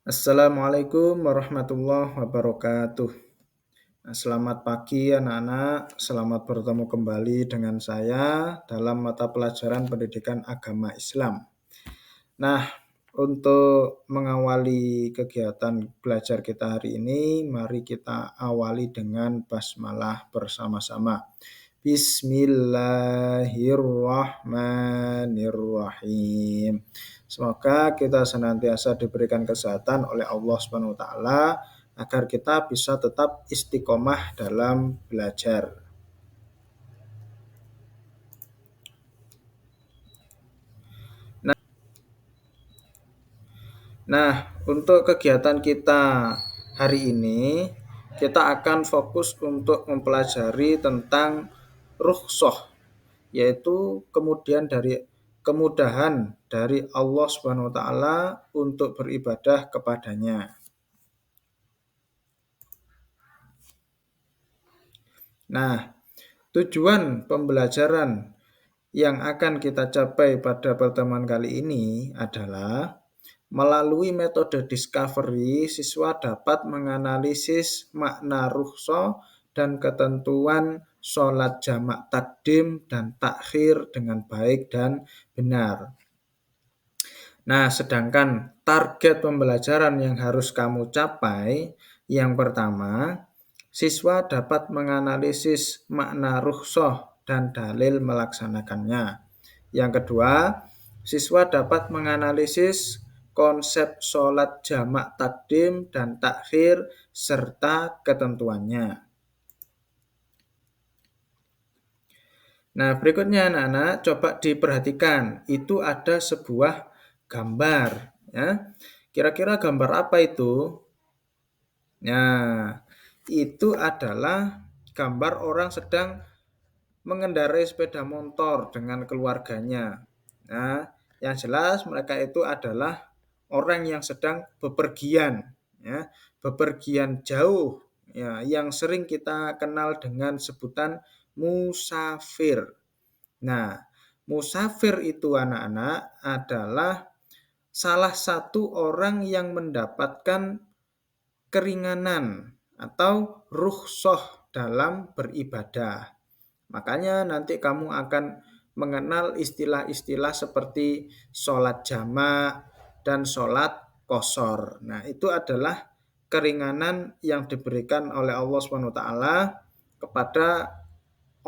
Assalamualaikum warahmatullahi wabarakatuh. Selamat pagi anak-anak, selamat bertemu kembali dengan saya dalam mata pelajaran pendidikan agama Islam. Nah, untuk mengawali kegiatan belajar kita hari ini, mari kita awali dengan basmalah bersama-sama. Bismillahirrahmanirrahim. Semoga kita senantiasa diberikan kesehatan oleh Allah Subhanahu wa taala agar kita bisa tetap istiqomah dalam belajar. Nah, untuk kegiatan kita hari ini, kita akan fokus untuk mempelajari tentang rukhsah, yaitu kemudahan dari Allah Subhanahu wa taala untuk beribadah kepadanya. Nah, tujuan pembelajaran yang akan kita capai pada pertemuan kali ini adalah melalui metode discovery, siswa dapat menganalisis makna rukhsah dan ketentuan sholat jamak takdim dan takhir dengan baik dan benar. Nah, sedangkan target pembelajaran yang harus kamu capai, yang pertama, siswa dapat menganalisis makna rukhsah dan dalil melaksanakannya. Yang kedua, siswa dapat menganalisis konsep sholat jamak takdim dan takhir serta ketentuannya. Nah, berikutnya anak-anak coba diperhatikan. Itu ada sebuah gambar, ya. Kira-kira gambar apa itu? Nah, itu adalah gambar orang sedang mengendarai sepeda motor dengan keluarganya. Nah, yang jelas mereka itu adalah orang yang sedang bepergian, ya, bepergian jauh, ya, yang sering kita kenal dengan sebutan musafir. Nah, musafir itu anak-anak adalah salah satu orang yang mendapatkan keringanan atau rukhsah dalam beribadah. Makanya nanti kamu akan mengenal istilah-istilah seperti sholat jamak dan sholat qashar. Nah, itu adalah keringanan yang diberikan oleh Allah SWT kepada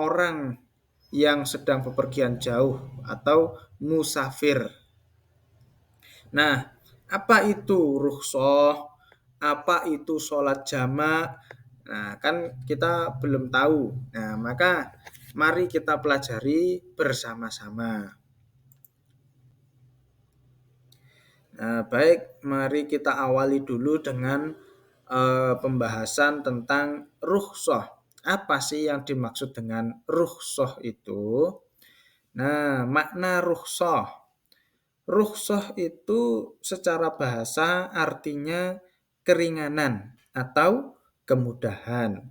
orang yang sedang bepergian jauh atau musafir. Nah, apa itu rukhsah? Apa itu sholat jamak? Nah, kan kita belum tahu. Nah, maka mari kita pelajari bersama-sama. Nah, baik, mari kita awali dulu dengan pembahasan tentang rukhsah. Apa sih yang dimaksud dengan rukhsah itu? Nah, makna rukhsah. Rukhsah itu secara bahasa artinya keringanan atau kemudahan.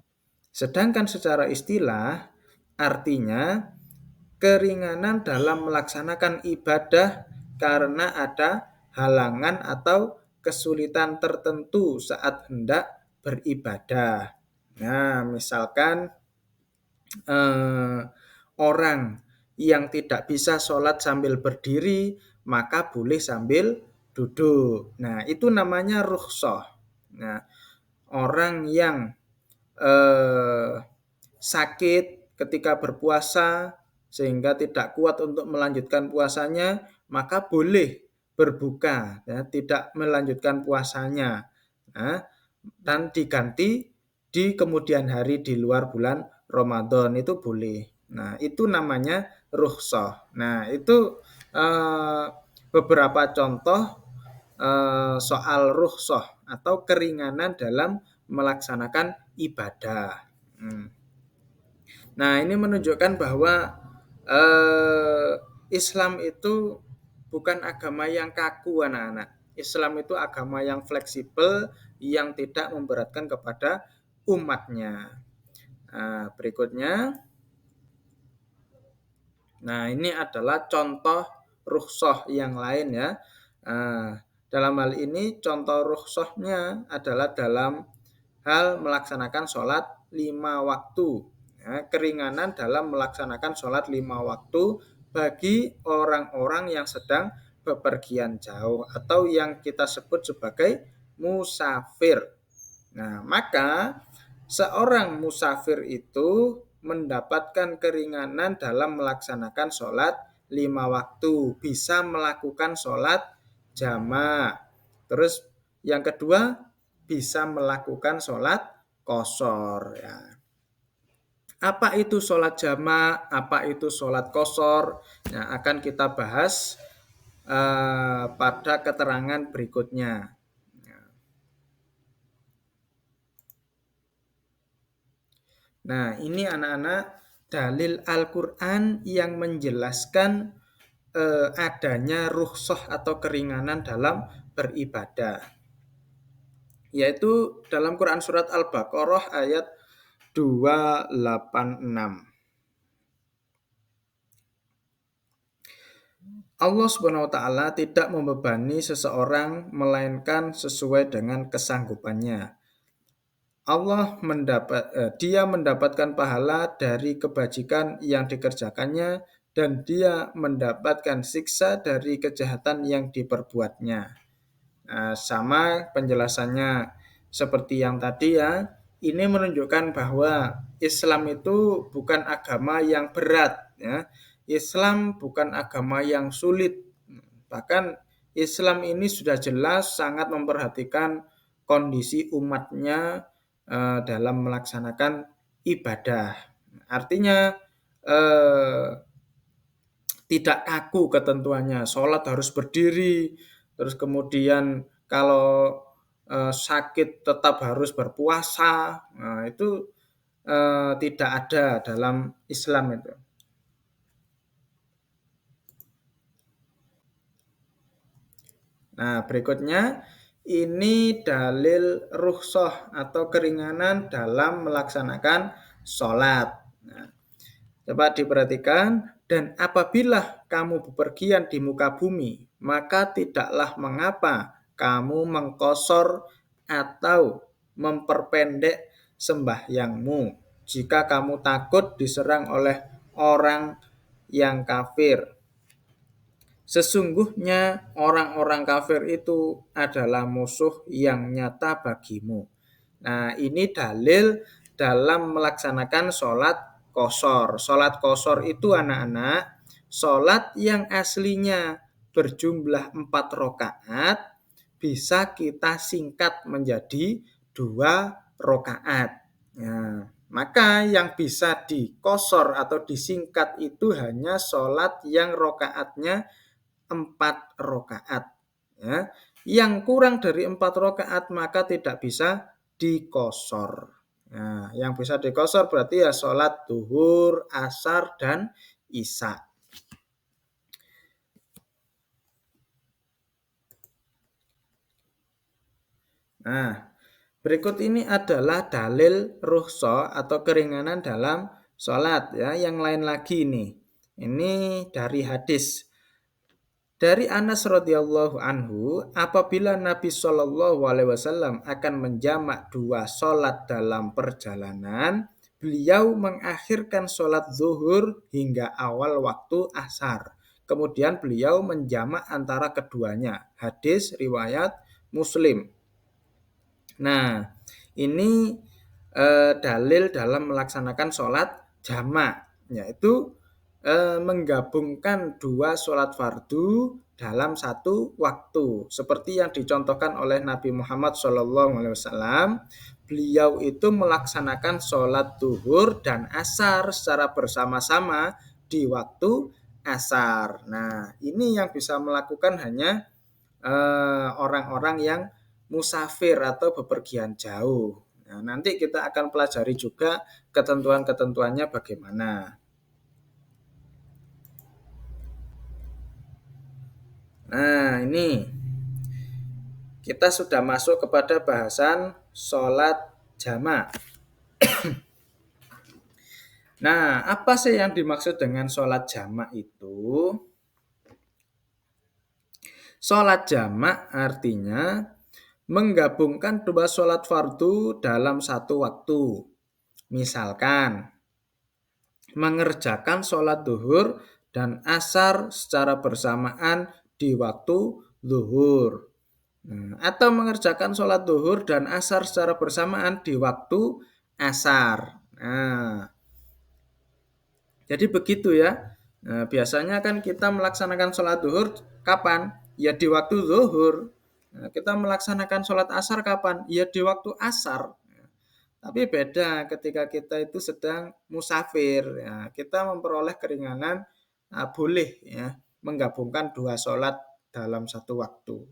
Sedangkan secara istilah artinya keringanan dalam melaksanakan ibadah karena ada halangan atau kesulitan tertentu saat hendak beribadah. Nah, misalkan orang yang tidak bisa sholat sambil berdiri, maka boleh sambil duduk. Nah, itu namanya rukhsah. Nah, orang yang sakit ketika berpuasa sehingga tidak kuat untuk melanjutkan puasanya, maka boleh berbuka, ya, tidak melanjutkan puasanya. Nah, dan diganti di kemudian hari di luar bulan Ramadan itu boleh. Nah, itu namanya rukhsah. Nah, itu beberapa contoh soal rukhsah atau keringanan dalam melaksanakan ibadah. Nah, ini menunjukkan bahwa Islam itu bukan agama yang kaku, anak-anak. Islam itu agama yang fleksibel, yang tidak memberatkan kepada umatnya. Nah, berikutnya. Nah, ini adalah contoh rukhsah yang lain, ya. Dalam hal ini contoh rukhsahnya adalah dalam hal melaksanakan sholat 5 waktu. Ya, keringanan dalam melaksanakan sholat 5 waktu bagi orang-orang yang sedang bepergian jauh atau yang kita sebut sebagai musafir. Nah, maka seorang musafir itu mendapatkan keringanan dalam melaksanakan sholat 5 waktu, bisa melakukan sholat jamak. Terus yang kedua, bisa melakukan sholat qashar. Ya. Apa itu sholat jamak? Apa itu sholat qashar? Nah, akan kita bahas pada keterangan berikutnya. Nah, ini anak-anak dalil Al-Quran yang menjelaskan adanya rukhsah atau keringanan dalam beribadah. Yaitu dalam Quran surat Al-Baqarah ayat 286. Allah Subhanahu wa taala tidak membebani seseorang melainkan sesuai dengan kesanggupannya. Dia mendapatkan pahala dari kebajikan yang dikerjakannya dan dia mendapatkan siksa dari kejahatan yang diperbuatnya. Nah, sama penjelasannya seperti yang tadi ya. Ini menunjukkan bahwa Islam itu bukan agama yang berat ya. Islam bukan agama yang sulit. Bahkan Islam ini sudah jelas sangat memperhatikan kondisi umatnya dalam melaksanakan ibadah. Artinya tidak kaku ketentuannya. Sholat harus berdiri, terus kemudian kalau sakit tetap harus berpuasa. Nah, itu tidak ada dalam Islam itu. Nah, berikutnya ini dalil rukhsah atau keringanan dalam melaksanakan sholat. Nah, coba diperhatikan, dan apabila kamu bepergian di muka bumi, maka tidaklah mengapa kamu mengqashar atau memperpendek sembahyangmu jika kamu takut diserang oleh orang yang kafir. Sesungguhnya orang-orang kafir itu adalah musuh yang nyata bagimu. Nah, ini dalil dalam melaksanakan sholat qashar. Sholat qashar itu anak-anak, sholat yang aslinya berjumlah 4 rakaat bisa kita singkat menjadi 2 rakaat. Nah, maka yang bisa diqashar atau disingkat itu hanya sholat yang rakaatnya 4 rakaat. Ya. Yang kurang dari 4 rakaat maka tidak bisa diqashar. Nah, yang bisa diqashar berarti ya sholat duhur, asar, dan isya. Nah, berikut ini adalah dalil rukhsah atau keringanan dalam sholat ya. Yang lain lagi nih. Ini dari hadis. Dari Anas radhiyallahu anhu, apabila Nabi Shallallahu alaihi wasallam akan menjamak 2 sholat dalam perjalanan, beliau mengakhirkan sholat zuhur hingga awal waktu asar. Kemudian beliau menjamak antara keduanya. Hadis riwayat Muslim. Nah, ini dalil dalam melaksanakan sholat jamak, yaitu menggabungkan 2 sholat fardu dalam 1 waktu. Seperti yang dicontohkan oleh Nabi Muhammad SAW, beliau itu melaksanakan sholat duhur dan asar secara bersama-sama di waktu asar. Nah, ini yang bisa melakukan hanya orang-orang yang musafir atau bepergian jauh. Nah, nanti kita akan pelajari juga ketentuan-ketentuannya bagaimana. Nah, ini kita sudah masuk kepada bahasan sholat jamak. Nah, apa sih yang dimaksud dengan sholat jamak itu? Sholat jamak artinya menggabungkan dua sholat fardu dalam satu waktu. Misalkan mengerjakan sholat duhur dan asar secara bersamaan di waktu duhur. Atau mengerjakan sholat duhur dan asar secara bersamaan di waktu asar. Nah, jadi begitu ya. Biasanya kan kita melaksanakan sholat duhur kapan? Ya di waktu zuhur. Kita melaksanakan sholat asar kapan? Ya di waktu asar. Tapi beda ketika kita itu sedang musafir. Ya, kita memperoleh keringanan, boleh ya menggabungkan dua sholat dalam satu waktu.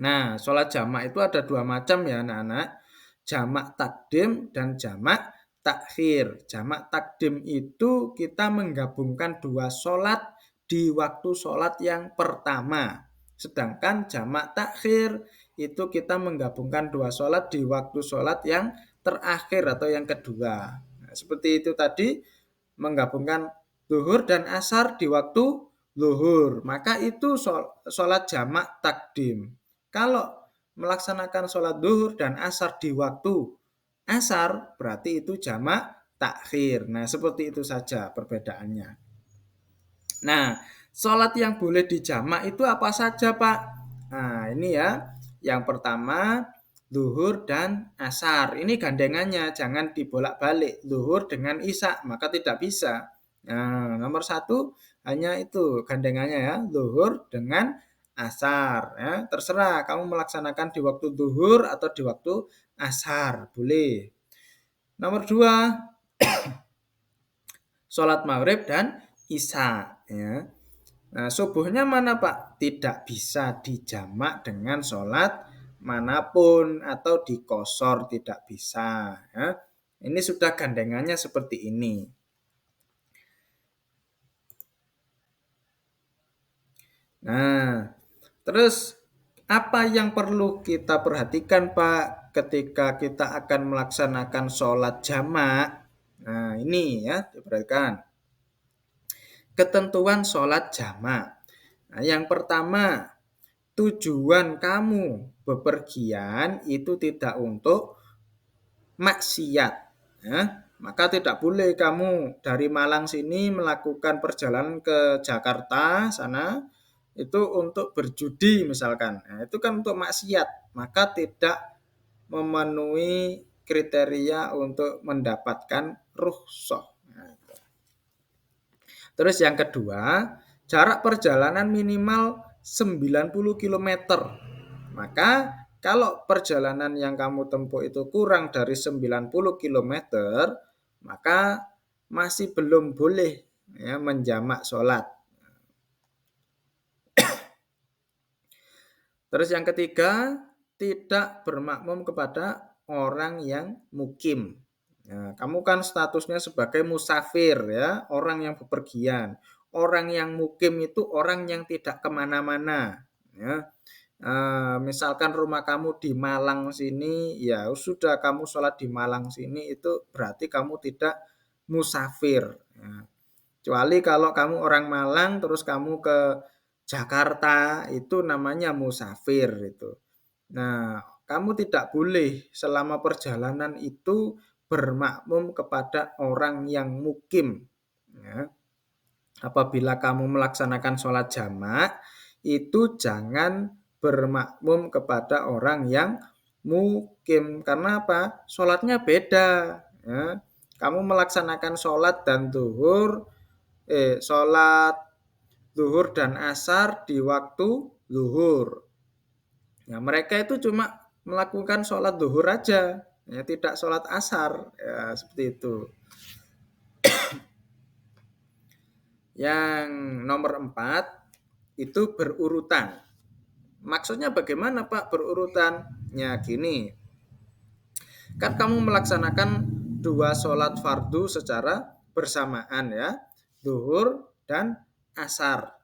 Nah, sholat jamak itu ada dua macam ya anak-anak. Jamak takdim dan jamak takhir. Jamak takdim itu kita menggabungkan dua sholat di waktu sholat yang pertama. Sedangkan jamak takhir itu kita menggabungkan dua sholat di waktu sholat yang terakhir atau yang kedua. Nah, seperti itu tadi, menggabungkan zuhur dan asar di waktu zuhur. Maka itu sholat jamak takdim. Kalau melaksanakan sholat zuhur dan asar di waktu asar, berarti itu jamak takhir. Nah, seperti itu saja perbedaannya. Nah, sholat yang boleh dijamak itu apa saja, Pak? Nah, ini ya. Yang pertama, zuhur dan asar. Ini gandengannya, jangan dibolak-balik. Zuhur dengan isya, maka tidak bisa. Nah, nomor satu hanya itu gandengannya ya, zuhur dengan asar. Ya, terserah kamu melaksanakan di waktu zuhur atau di waktu asar, boleh. Nomor dua, sholat maghrib dan isya. Ya. Nah, subuhnya mana Pak? Tidak bisa dijamak dengan sholat manapun atau dikosor, tidak bisa. Ya. Ini sudah gandengannya seperti ini. Nah, terus apa yang perlu kita perhatikan Pak ketika kita akan melaksanakan sholat jamak? Nah, ini ya, diperhatikan. Ketentuan sholat jamak. Nah, yang pertama, tujuan kamu bepergian itu tidak untuk maksiat. Ya. Maka tidak boleh kamu dari Malang sini melakukan perjalanan ke Jakarta sana itu untuk berjudi misalkan. Nah, itu kan untuk maksiat. Maka tidak memenuhi kriteria untuk mendapatkan rukhsah. Nah, terus yang kedua, jarak perjalanan minimal 90 km. Maka kalau perjalanan yang kamu tempuh itu kurang dari 90 km, maka masih belum boleh ya, menjamak sholat. Terus yang ketiga, tidak bermakmum kepada orang yang mukim. Ya, kamu kan statusnya sebagai musafir ya, orang yang bepergian. Orang yang mukim itu orang yang tidak kemana-mana. Ya. Misalkan rumah kamu di Malang sini, ya sudah kamu sholat di Malang sini itu berarti kamu tidak musafir. Ya. Kecuali kalau kamu orang Malang terus kamu ke Jakarta itu namanya musafir itu. Nah, kamu tidak boleh selama perjalanan itu bermakmum kepada orang yang mukim. Ya. Apabila kamu melaksanakan sholat jamak, itu jangan bermakmum kepada orang yang mukim. Karena apa? Sholatnya beda. Ya. Kamu melaksanakan sholat dan sholat zuhur dan asar di waktu zuhur. Ya, mereka itu cuma melakukan sholat zuhur aja, ya, tidak sholat asar, ya, seperti itu. Yang nomor 4 itu berurutan. Maksudnya bagaimana Pak berurutan? Ya gini, kan kamu melaksanakan dua sholat fardu secara bersamaan ya, zuhur dan asar.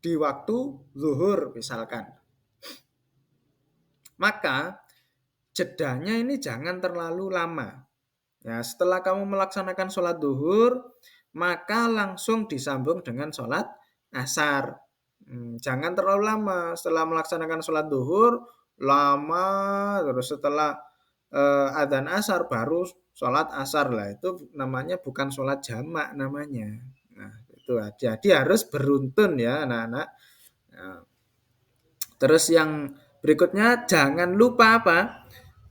Di waktu zuhur misalkan. Maka jedanya ini jangan terlalu lama. Ya, setelah kamu melaksanakan sholat zuhur, maka langsung disambung dengan sholat asar. Jangan terlalu lama setelah melaksanakan sholat duhur, lama terus setelah adzan asar baru sholat asar lah, itu namanya bukan sholat jamak namanya. Nah, itu jadi harus beruntun ya anak-anak. Nah, terus yang berikutnya jangan lupa apa?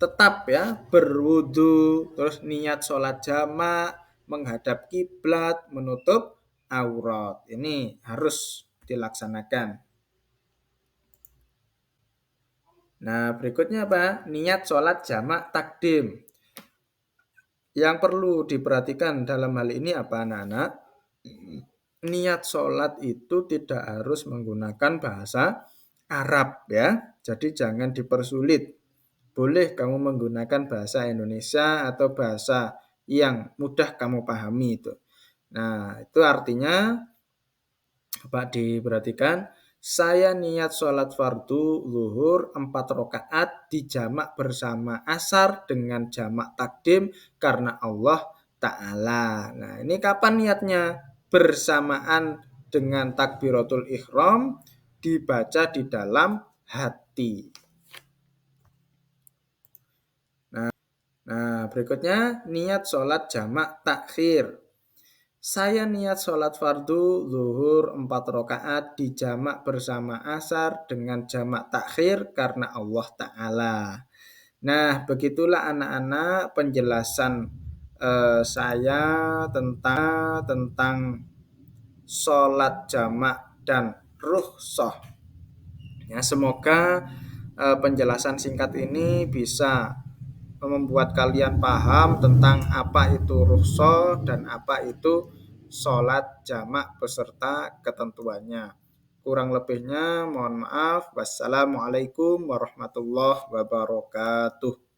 Tetap ya berwudu, terus niat sholat jamak, menghadap kiblat, menutup aurat. Ini harus dilaksanakan. Nah, berikutnya apa? Niat sholat jamak takdim. Yang perlu diperhatikan dalam hal ini apa anak-anak? Niat sholat itu tidak harus menggunakan bahasa Arab ya. Jadi jangan dipersulit. Boleh kamu menggunakan bahasa Indonesia atau bahasa yang mudah kamu pahami itu. Nah, itu artinya Pak diperhatikan, saya niat sholat fardu zuhur 4 rakaat dijamak bersama asar dengan jamak takdim karena Allah Ta'ala. Nah, ini kapan niatnya? Bersamaan dengan takbiratul ihram dibaca di dalam hati. Nah, berikutnya niat sholat jamak takhir. Saya niat sholat fardu zuhur 4 rakaat dijamak bersama asar dengan jamak takhir karena Allah Ta'ala. Nah, begitulah anak-anak penjelasan saya tentang sholat jamak dan rukhsah. Ya, semoga penjelasan singkat ini bisa membuat kalian paham tentang apa itu rukhsah dan apa itu sholat jamak beserta ketentuannya. Kurang lebihnya mohon maaf. Wassalamualaikum warahmatullahi wabarakatuh.